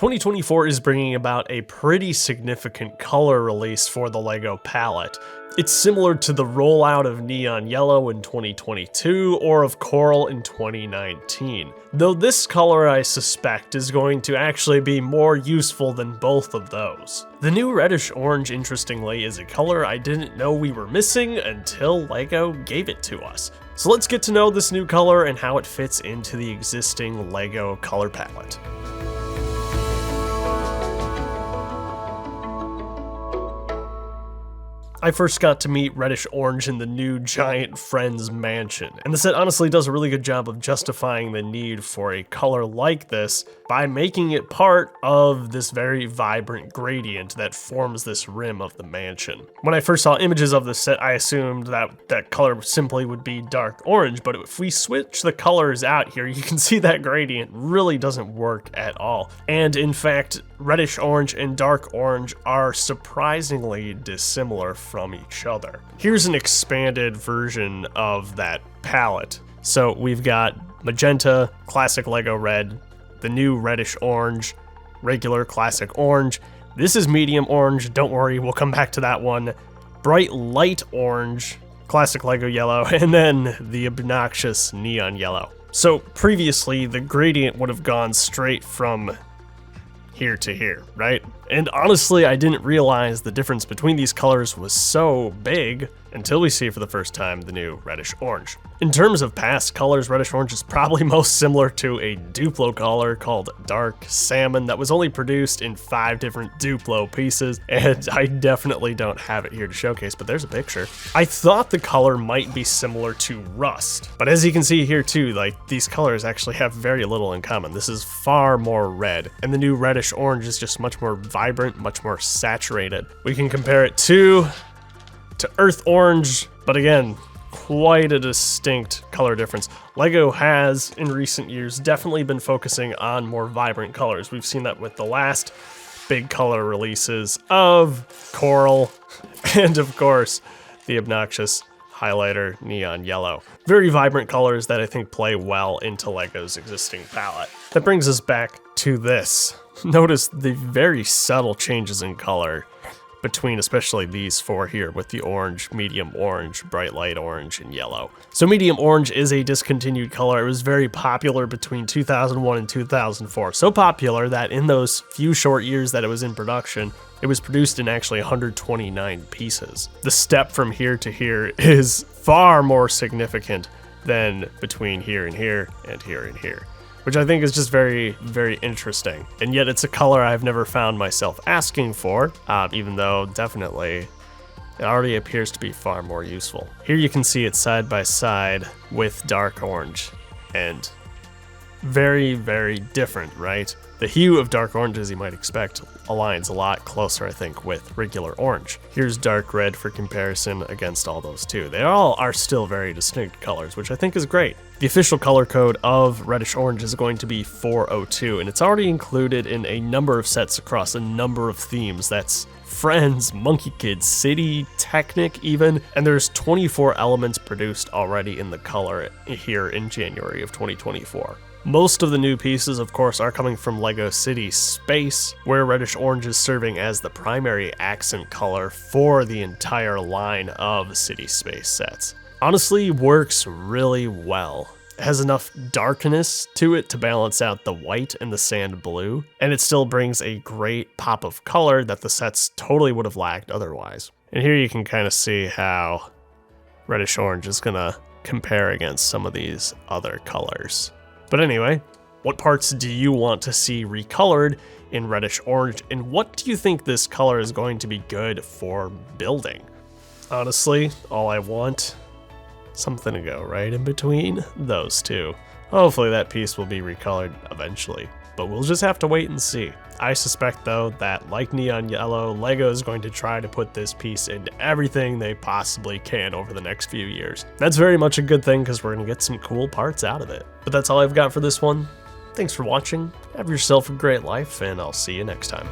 2024 is bringing about a pretty significant color release for the LEGO palette. It's similar to the rollout of Neon Yellow in 2022 or of Coral in 2019, though this color I suspect is going to actually be more useful than both of those. The new reddish orange, interestingly, is a color I didn't know we were missing until LEGO gave it to us. So let's get to know this new color and how it fits into the existing LEGO color palette. I first got to meet reddish orange in the new Giant Friends mansion, and the set honestly does a really good job of justifying the need for a color like this by making it part of this very vibrant gradient that forms this rim of the mansion. When I first saw images of this set, I assumed that color simply would be dark orange, but if we switch the colors out here, you can see that gradient really doesn't work at all. And in fact, reddish orange and dark orange are surprisingly dissimilar from each other. Here's an expanded version of that palette. So we've got magenta, classic LEGO red, the new reddish orange, regular classic orange. This is medium orange, don't worry, we'll come back to that one. Bright light orange, classic LEGO yellow, and then the obnoxious neon yellow. So previously, the gradient would have gone straight from here to here, right? And honestly, I didn't realize the difference between these colors was so big until we see for the first time the new reddish orange. In terms of past colors, reddish orange is probably most similar to a Duplo color called Dark Salmon that was only produced in 5 different Duplo pieces, and I definitely don't have it here to showcase, but there's a picture. I thought the color might be similar to Rust, but as you can see here too, like these colors actually have very little in common. This is far more red, and the new reddish orange is just much more vibrant, much more saturated. We can compare it to Earth Orange, but again, quite a distinct color difference. LEGO has, in recent years, definitely been focusing on more vibrant colors. We've seen that with the last big color releases of Coral, and of course, the obnoxious highlighter Neon Yellow. Very vibrant colors that I think play well into LEGO's existing palette. That brings us back to this. Notice the very subtle changes in color between especially these 4 here with the orange, medium orange, bright light orange, and yellow. So medium orange is a discontinued color. It was very popular between 2001 and 2004. So popular that in those few short years that it was in production, it was produced in actually 129 pieces. The step from here to here is far more significant than between here and here and here and here, which I think is just very, very interesting. And yet it's a color I've never found myself asking for, even though definitely it already appears to be far more useful. Here you can see it side by side with dark orange, and very, very different, right? The hue of dark orange, as you might expect, aligns a lot closer, I think, with regular orange. Here's dark red for comparison against all those two. They all are still very distinct colors, which I think is great. The official color code of reddish orange is going to be 402, and it's already included in a number of sets across a number of themes. That's Friends, Monkey Kids City, Technic even, and there's 24 elements produced already in the color here in January of 2024. Most of the new pieces, of course, are coming from LEGO City Space, where reddish orange is serving as the primary accent color for the entire line of City Space sets. Honestly, works really well. It has enough darkness to it to balance out the white and the sand blue, and it still brings a great pop of color that the sets totally would have lacked otherwise. And here you can kind of see how reddish orange is gonna compare against some of these other colors. But anyway, what parts do you want to see recolored in reddish orange, and what do you think this color is going to be good for building? Honestly, all I want, something to go right in between those two. Hopefully that piece will be recolored eventually, but we'll just have to wait and see. I suspect though that, like Neon Yellow, LEGO is going to try to put this piece into everything they possibly can over the next few years. That's very much a good thing because we're going to get some cool parts out of it. But that's all I've got for this one. Thanks for watching, have yourself a great life, and I'll see you next time.